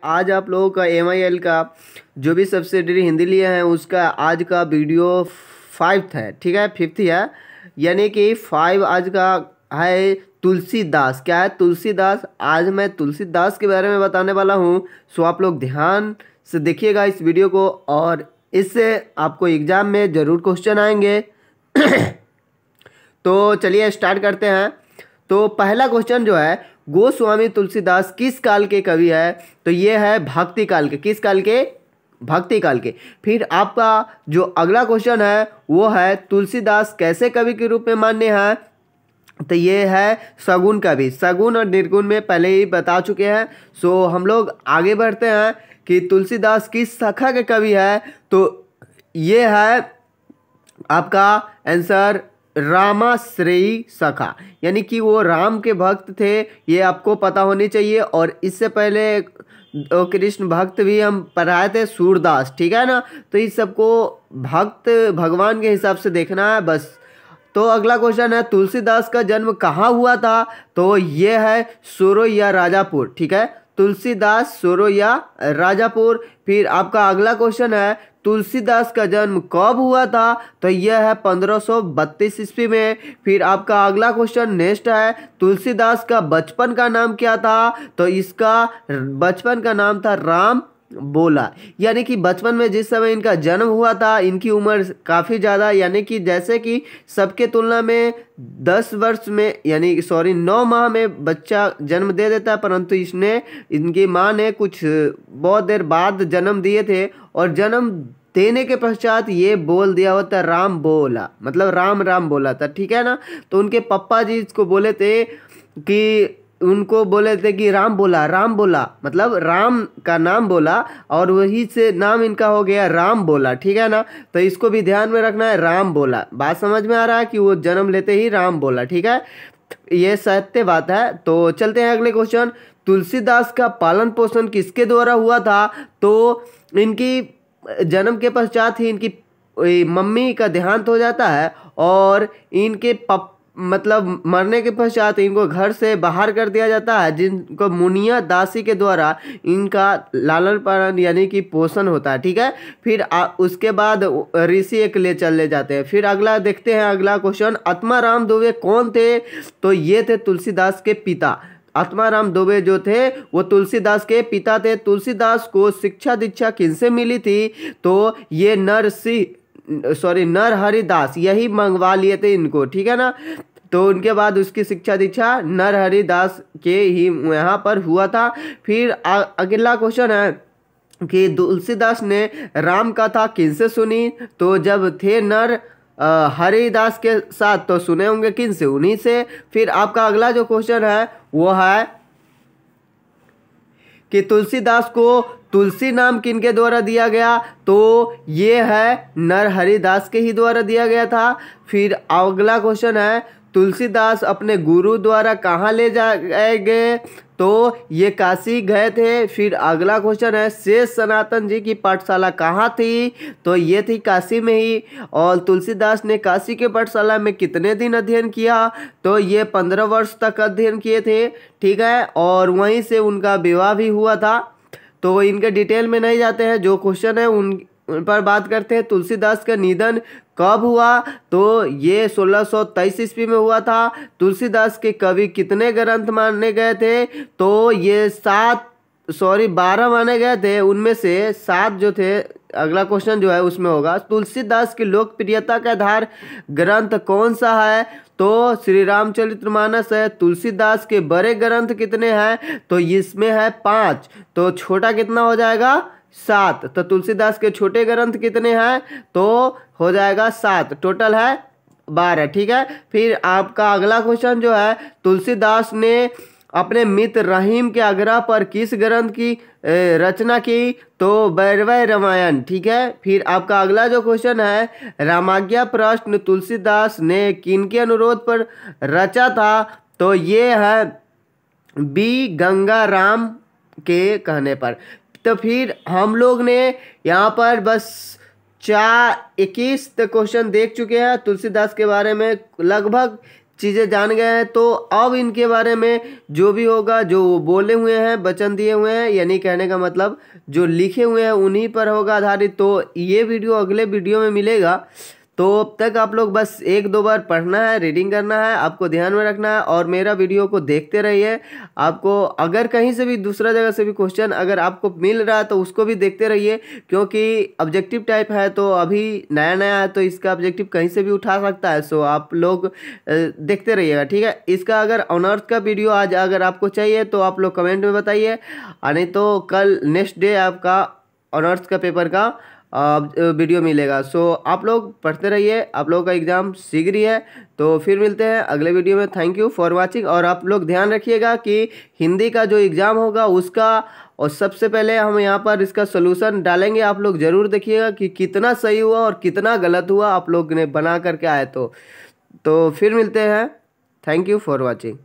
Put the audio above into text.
आज आप लोगों का MIL का जो भी सब्सिडरी हिंदी लिए हैं उसका आज का वीडियो 5th है, ठीक है, 5th है, यानी कि 5 आज का है। तुलसीदास क्या है? तुलसीदास। आज मैं तुलसीदास के बारे में बताने वाला हूँ। सो आप लोग ध्यान से देखिएगा इस वीडियो को और इससे आपको एग्जाम में ज़रूर क्वेश्चन आएंगे। तो चलिए स्टार्ट करते हैं। तो पहला क्वेश्चन जो है, गोस्वामी तुलसीदास किस काल के कवि है? तो ये है भक्ति काल के। किस काल के? भक्ति काल के। फिर आपका जो अगला क्वेश्चन है वो है, तुलसीदास कैसे कवि के रूप में मान्य है? तो ये है सगुन कवि। सगुन और निर्गुण में पहले ही बता चुके हैं। सो हम लोग आगे बढ़ते हैं कि तुलसीदास किस शाखा के कवि है। तो ये है आपका आंसर रामाश्रयी शाखा, यानी कि वो राम के भक्त थे, ये आपको पता होनी चाहिए। और इससे पहले कृष्ण भक्त भी हम पढ़ाए थे, सूरदास, ठीक है ना। तो इस सबको भक्त भगवान के हिसाब से देखना है बस। तो अगला क्वेश्चन है, तुलसीदास का जन्म कहाँ हुआ था? तो ये है सोरोया राजापुर, ठीक है, तुलसीदास सोरोया राजापुर। फिर आपका अगला क्वेश्चन है, तुलसीदास का जन्म कब हुआ था? तो यह है 1532 ईस्वी में। फिर आपका अगला क्वेश्चन नेक्स्ट है, तुलसीदास का बचपन का नाम क्या था? तो इसका बचपन का नाम था राम बोला। यानी कि बचपन में जिस समय इनका जन्म हुआ था, इनकी उम्र काफ़ी ज़्यादा, यानी कि जैसे कि सबके तुलना में 10 वर्ष में, यानी 9 माह में बच्चा जन्म दे देता है, परंतु इसने, इनकी माँ ने कुछ बहुत देर बाद जन्म दिए थे और जन्म देने के पश्चात ये बोल दिया होता, राम बोला, मतलब राम राम बोला था, ठीक है ना। तो उनके पप्पा जी इसको बोले थे कि, उनको बोले थे कि राम बोला, मतलब राम का नाम बोला और वही से नाम इनका हो गया राम बोला, ठीक है ना। तो इसको भी ध्यान में रखना है, राम बोला। बात समझ में आ रहा है कि वो जन्म लेते ही राम बोला, ठीक है, ये सत्य बात है। तो चलते हैं अगले क्वेश्चन, तुलसीदास का पालन पोषण किसके द्वारा हुआ था? तो इनकी जन्म के पश्चात ही इनकी मम्मी का देहांत हो जाता है और इनके मतलब मरने के पश्चात इनको घर से बाहर कर दिया जाता है, जिनको मुनिया दासी के द्वारा इनका लालन पालन यानी कि पोषण होता है, ठीक है। फिर उसके बाद ऋषि एक ले चले जाते हैं। फिर अगला देखते हैं, अगला क्वेश्चन, आत्माराम दुबे कौन थे? तो ये थे तुलसीदास के पिता। आत्माराम दुबे जो थे वो तुलसीदास के पिता थे। तुलसीदास को शिक्षा दीक्षा किनसे मिली थी? तो ये नरहरिदास, यही मंगवा लिए थे इनको, ठीक है ना। तो उनके बाद उसकी शिक्षा दीक्षा नरहरिदास के ही यहाँ पर हुआ था। फिर अगला क्वेश्चन है कि तुलसीदास ने राम कथा किनसे सुनी? तो जब थे नर हरिदास के साथ तो सुने होंगे किनसे? उन्हीं से। फिर आपका अगला जो क्वेश्चन है वो है कि तुलसीदास को तुलसी नाम किनके द्वारा दिया गया? तो ये है नरहरिदास के ही द्वारा दिया गया था। फिर अगला क्वेश्चन है, तुलसीदास अपने गुरु द्वारा कहाँ ले जाए गए? तो ये काशी गए थे। फिर अगला क्वेश्चन है, शेष सनातन जी की पाठशाला कहाँ थी? तो ये थी काशी में ही। और तुलसीदास ने काशी के पाठशाला में कितने दिन अध्ययन किया? तो ये 15 वर्ष तक अध्ययन किए थे, ठीक है, और वहीं से उनका विवाह भी हुआ था। तो इनके डिटेल में नहीं जाते हैं, जो क्वेश्चन है उन पर बात करते हैं। तुलसीदास का निधन कब हुआ? तो ये 1623 ईस्वी में हुआ था। तुलसीदास के कवि कितने ग्रंथ माने गए थे? तो ये 12 माने गए थे, उनमें से 7 जो थे, अगला क्वेश्चन जो है उसमें होगा, तुलसीदास की लोकप्रियता का आधार ग्रंथ कौन सा है? तो श्री रामचरितमानस है। तुलसीदास के बड़े ग्रंथ कितने हैं? तो इसमें है 5, तो छोटा कितना हो जाएगा? 7। तो तुलसीदास के छोटे ग्रंथ कितने हैं? तो हो जाएगा 7, टोटल है 12, ठीक है। फिर आपका अगला क्वेश्चन जो है, तुलसीदास ने अपने मित्र रहीम के आग्रह पर किस ग्रंथ की रचना की? तो वैरवय रामायण, ठीक है। फिर आपका अगला जो क्वेश्चन है, रामाज्ञा प्रश्न तुलसीदास ने किनके अनुरोध पर रचा था? तो ये है बी गंगाराम के कहने पर। तो फिर हम लोग ने यहाँ पर बस 21 क्वेश्चन देख चुके हैं तुलसीदास के बारे में। लगभग चीज़ें जान गए हैं, तो अब इनके बारे में जो भी होगा, जो वो बोले हुए हैं, वचन दिए हुए हैं, यानी कहने का मतलब जो लिखे हुए हैं उन्हीं पर होगा आधारित। तो ये वीडियो अगले वीडियो में मिलेगा। तो अब तक आप लोग बस एक दो बार पढ़ना है, रीडिंग करना है, आपको ध्यान में रखना है और मेरा वीडियो को देखते रहिए। आपको अगर कहीं से भी दूसरा जगह से भी क्वेश्चन अगर आपको मिल रहा है तो उसको भी देखते रहिए, क्योंकि ऑब्जेक्टिव टाइप है तो अभी नया नया है, तो इसका ऑब्जेक्टिव कहीं से भी उठा सकता है। सो आप लोग देखते रहिएगा, ठीक है। इसका अगर ऑनर्स का वीडियो आज अगर आपको चाहिए तो आप लोग कमेंट में बताइए, नहीं तो कल नेक्स्ट डे आपका ऑनर्स का पेपर का वीडियो मिलेगा। सो आप लोग पढ़ते रहिए, आप लोगों का एग्ज़ाम शीघ्र ही है। तो फिर मिलते हैं अगले वीडियो में। Thank you for watching. और आप लोग ध्यान रखिएगा कि हिंदी का जो एग्ज़ाम होगा उसका, और सबसे पहले हम यहाँ पर इसका सोल्यूशन डालेंगे। आप लोग ज़रूर देखिएगा कि कितना सही हुआ और कितना गलत हुआ, आप लोग ने बना करके आए तो फिर मिलते हैं। Thank you for watching.